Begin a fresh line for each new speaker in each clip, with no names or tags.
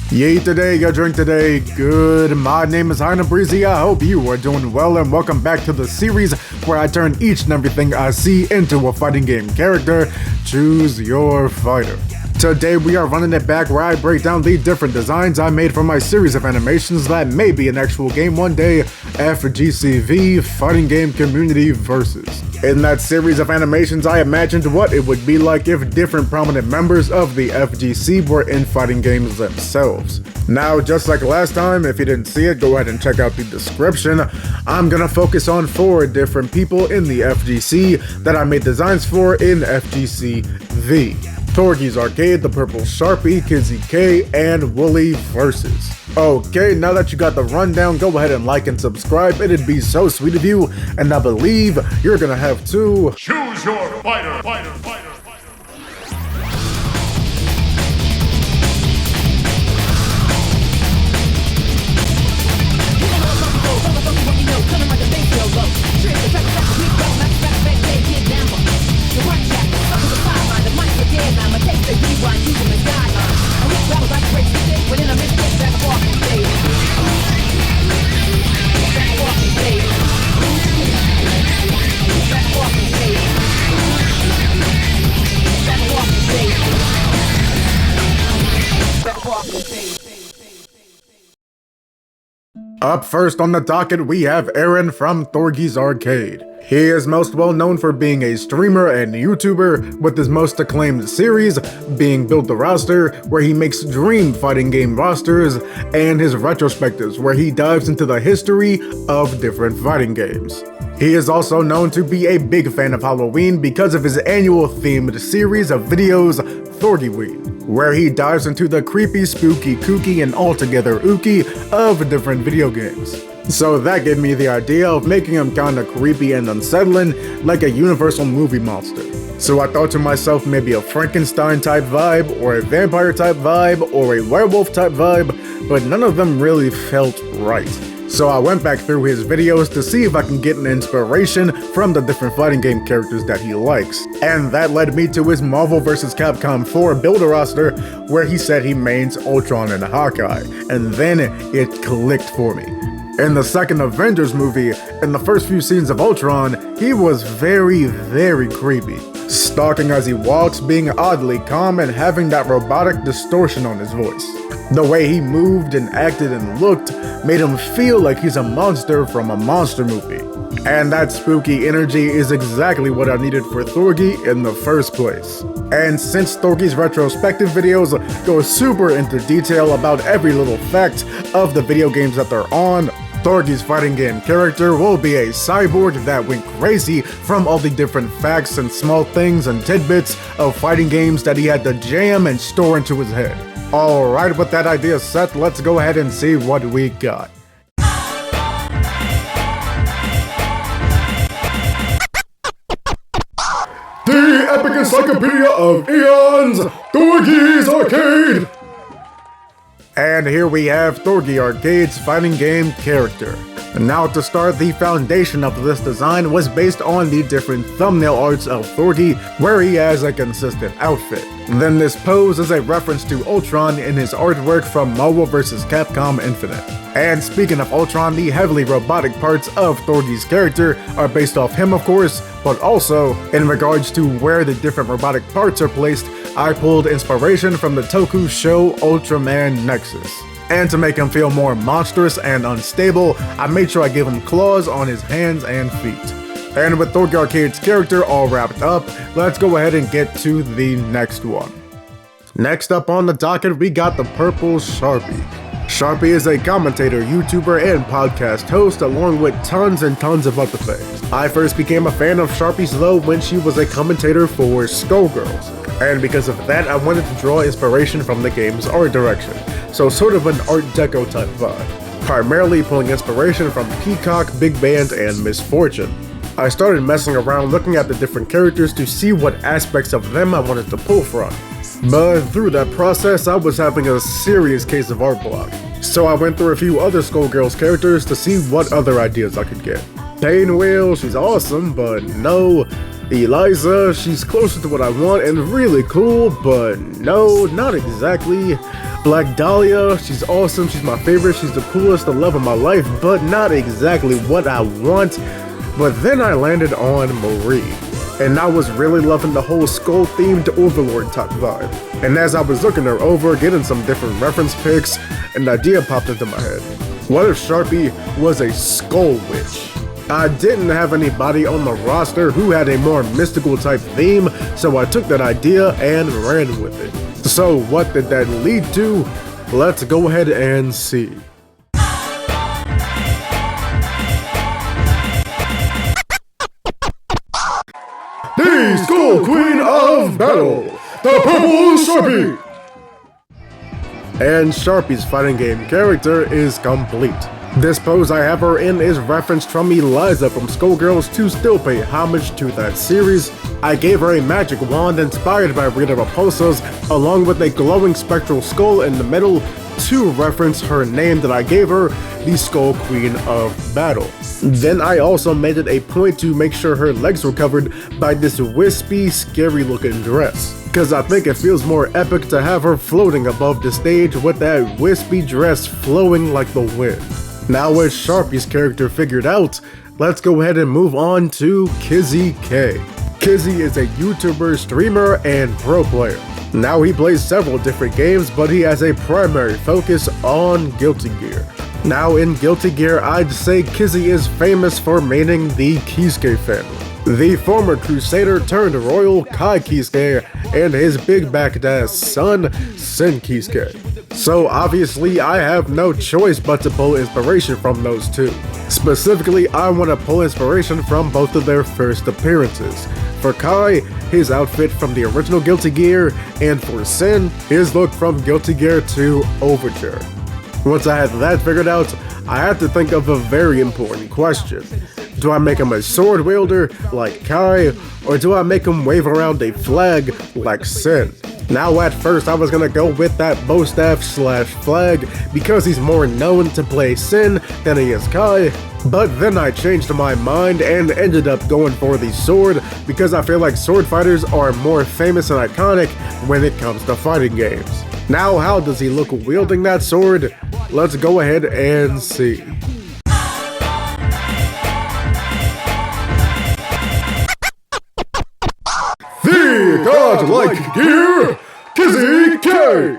You eat today, you drink today. Good. My name is HazelTheBoxheads. I hope you are doing well, and welcome back to the series where I turn each and everything I see into a fighting game character. Choose your fighter. Today we are running it back where I break down the different designs I made for my series of animations that may be an actual game one day, FGCV, Fighting Game Community Versus. In that series of animations I imagined what it would be like if different prominent members of the FGC were in fighting games themselves. Now, just like last time, if you didn't see it, go ahead and check out the description. I'm gonna focus on 4 different people in the FGC that I made designs for in FGCV. ThorgisArcade, the Purple Sharpie, Kizzie K, and Woolie Versus. Okay, now that you got the rundown, go ahead and like and subscribe. It'd be so sweet of you, and I believe you're gonna have to
choose your fighter.
Up first on the docket, we have Aaron from ThorgisArcade. He is most well known for being a streamer and YouTuber, with his most acclaimed series being Build the Roster, where he makes dream fighting game rosters, and his retrospectives, where he dives into the history of different fighting games. He is also known to be a big fan of Halloween because of his annual themed series of videos, Thorgiween, where he dives into the creepy, spooky, kooky, and altogether ooky of different video games. So that gave me the idea of making him kinda creepy and unsettling, like a Universal movie monster. So I thought to myself, maybe a Frankenstein type vibe, or a vampire type vibe, or a werewolf type vibe, but none of them really felt right. So I went back through his videos to see if I can get an inspiration from the different fighting game characters that he likes. And that led me to his Marvel vs. Capcom 4 Build-A-Roster, where he said he mains Ultron and Hawkeye, and then it clicked for me. In the second Avengers movie, in the first few scenes of Ultron, he was very creepy. Stalking as he walks, being oddly calm, and having that robotic distortion on his voice. The way he moved and acted and looked made him feel like he's a monster from a monster movie. And that spooky energy is exactly what I needed for Thorgi in the first place. And since Thorgi's retrospective videos go super into detail about every little fact of the video games that they're on, Thorgi's fighting game character will be a cyborg that went crazy from all the different facts and small things and tidbits of fighting games that he had to jam and store into his head. Alright, with that idea set, let's go ahead and see what we got. The epic encyclopedia of eons, ThorgisArcade! And here we have ThorgisArcade's fighting game character. Now to start, the foundation of this design was based on the different thumbnail arts of Thorgi, where he has a consistent outfit. Then this pose is a reference to Ultron in his artwork from Marvel vs. Capcom Infinite. And speaking of Ultron, the heavily robotic parts of Thorgi's character are based off him, of course, but also, in regards to where the different robotic parts are placed, I pulled inspiration from the Toku show Ultraman Nexus. And to make him feel more monstrous and unstable, I made sure I gave him claws on his hands and feet. And with ThorgisArcade's character all wrapped up, let's go ahead and get to the next one. Next up on the docket, we got the Purple Sharpie. Sharpie is a commentator, YouTuber, and podcast host, along with tons and tons of other things. I first became a fan of Sharpie's though when she was a commentator for Skullgirls, and because of that, I wanted to draw inspiration from the game's art direction, so sort of an Art Deco type vibe, primarily pulling inspiration from Peacock, Big Band, and Miss Fortune. I started messing around looking at the different characters to see what aspects of them I wanted to pull from. But through that process, I was having a serious case of art block. So I went through a few other Skullgirls characters to see what other ideas I could get. Painwheel, she's awesome, but no. Eliza, she's closer to what I want and really cool, but no, not exactly. Black Dahlia, she's awesome, she's my favorite, she's the coolest, the love of my life, but not exactly what I want. But then I landed on Marie, and I was really loving the whole skull-themed Overlord type vibe. And as I was looking her over, getting some different reference pics, an idea popped into my head. What if Sharpie was a skull witch? I didn't have anybody on the roster who had a more mystical type theme, so I took that idea and ran with it. So what did that lead to? Let's go ahead and see. The Skull Queen of Battle, the Purple Sharpie! And Sharpie's fighting game character is complete. This pose I have her in is referenced from Eliza from Skullgirls to still pay homage to that series. I gave her a magic wand inspired by Rita Repulsa's, along with a glowing spectral skull in the middle to reference her name that I gave her, the Skull Queen of Battle. Then I also made it a point to make sure her legs were covered by this wispy, scary looking dress, because I think it feels more epic to have her floating above the stage with that wispy dress flowing like the wind. Now with Sharpie's character figured out, let's go ahead and move on to Kizzie K. Kizzie is a YouTuber, streamer, and pro player. Now he plays several different games, but he has a primary focus on Guilty Gear. Now in Guilty Gear, I'd say Kizzie is famous for maining the Kisuke family. The former Crusader turned Royal Kai Kisuke and his big backed ass son, Sen Kisuke. So obviously I have no choice but to pull inspiration from those two. Specifically, I want to pull inspiration from both of their first appearances. For Kai, his outfit from the original Guilty Gear, and for Sen, his look from Guilty Gear 2 Overture. Once I had that figured out, I had to think of a very important question. Do I make him a sword wielder like Kai, or do I make him wave around a flag like Sen? Now at first I was gonna go with that bow staff slash flag because he's more known to play Sen than he is Kai, but then I changed my mind and ended up going for the sword because I feel like sword fighters are more famous and iconic when it comes to fighting games. Now how does he look wielding that sword? Let's go ahead and see. The godlike gear, Kizzie K!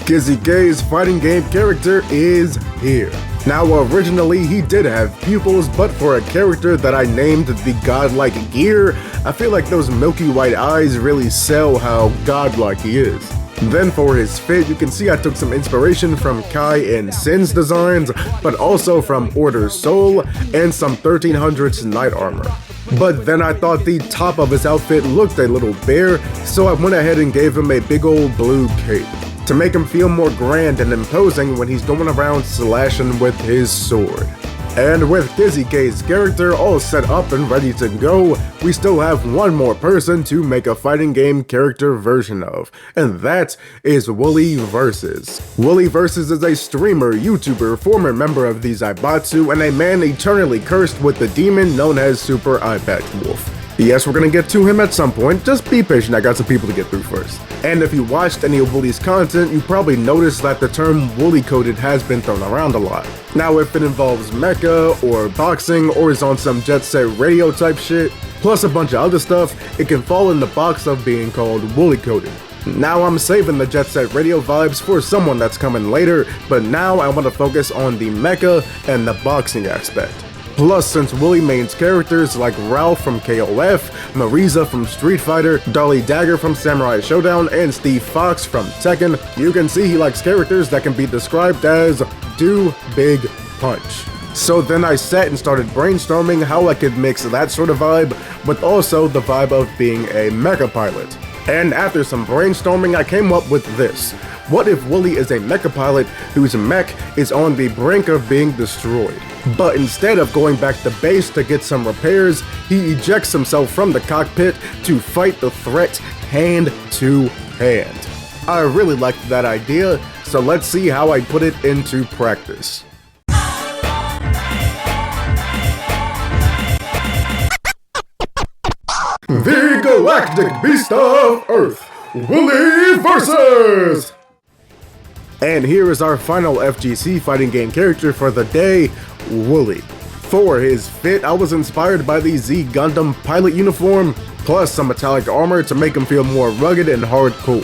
Kizzie K's fighting game character is here. Now originally he did have pupils, but for a character that I named the godlike gear, I feel like those milky white eyes really sell how godlike he is. Then for his fit, you can see I took some inspiration from Kai and Sen's designs, but also from Order Soul and some 1300s knight armor. But then I thought the top of his outfit looked a little bare, so I went ahead and gave him a big old blue cape to make him feel more grand and imposing when he's going around slashing with his sword. And with Kizzie K's character all set up and ready to go, we still have one more person to make a fighting game character version of, and that is Woolie Versus. Woolie Versus is a streamer, YouTuber, former member of the Zaibatsu, and a man eternally cursed with the demon known as Super Impact Wolf. Yes, we're gonna get to him at some point, just be patient, I got some people to get through first. And if you watched any of Woolie's content, you probably noticed that the term Woolie coded has been thrown around a lot. Now if it involves mecha, or boxing, or is on some Jet Set Radio type shit, plus a bunch of other stuff, it can fall in the box of being called Woolie coded. Now I'm saving the Jet Set Radio vibes for someone that's coming later, but now I want to focus on the mecha and the boxing aspect. Plus, since Woolie mains characters like Ralph from KOF, Marisa from Street Fighter, Dolly Dagger from Samurai Showdown, and Steve Fox from Tekken, you can see he likes characters that can be described as do big punch. So then I sat and started brainstorming how I could mix that sort of vibe, but also the vibe of being a mecha pilot. And after some brainstorming, I came up with this. What if Woolie is a mecha pilot whose mech is on the brink of being destroyed? But instead of going back to base to get some repairs, he ejects himself from the cockpit to fight the threat hand to hand. I really liked that idea, so let's see how I put it into practice. The Galactic Beast of Earth, Woolie Versus! And here is our final FGC fighting game character for the day, Woolie. For his fit, I was inspired by the Z Gundam pilot uniform, plus some metallic armor to make him feel more rugged and hardcore.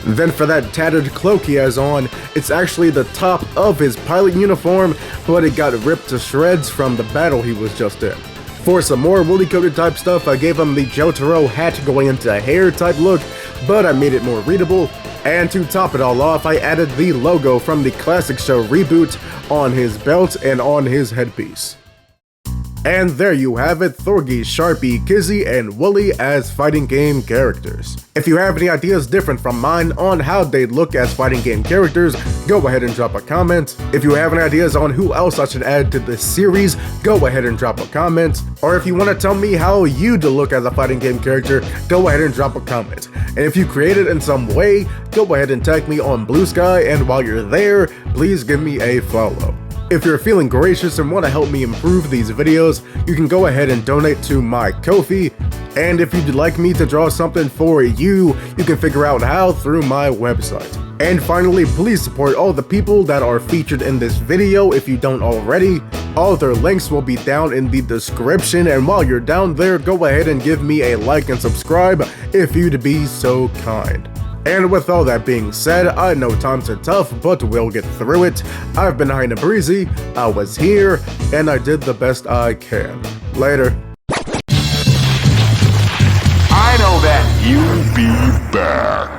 Then for that tattered cloak he has on, it's actually the top of his pilot uniform, but it got ripped to shreds from the battle he was just in. For some more Woolie coated type stuff, I gave him the Jotaro hat going into a hair type look, but I made it more readable. And to top it all off, I added the logo from the classic show Reboot on his belt and on his headpiece. And there you have it, Thorgi, Sharpie, Kizzie, and Woolie as fighting game characters. If you have any ideas different from mine on how they'd look as fighting game characters, go ahead and drop a comment. If you have any ideas on who else I should add to this series, go ahead and drop a comment. Or if you want to tell me how you'd look as a fighting game character, go ahead and drop a comment. And if you create it in some way, go ahead and tag me on Bluesky, and while you're there, please give me a follow. If you're feeling gracious and want to help me improve these videos, you can go ahead and donate to my Ko-fi, and if you'd like me to draw something for you, you can figure out how through my website. And finally, please support all the people that are featured in this video if you don't already. All their links will be down in the description, and while you're down there, go ahead and give me a like and subscribe if you'd be so kind. And with all that being said, I know times are tough, but we'll get through it. I've been Hina Breezy, I was here, and I did the best I can. Later.
I know that you'll be back.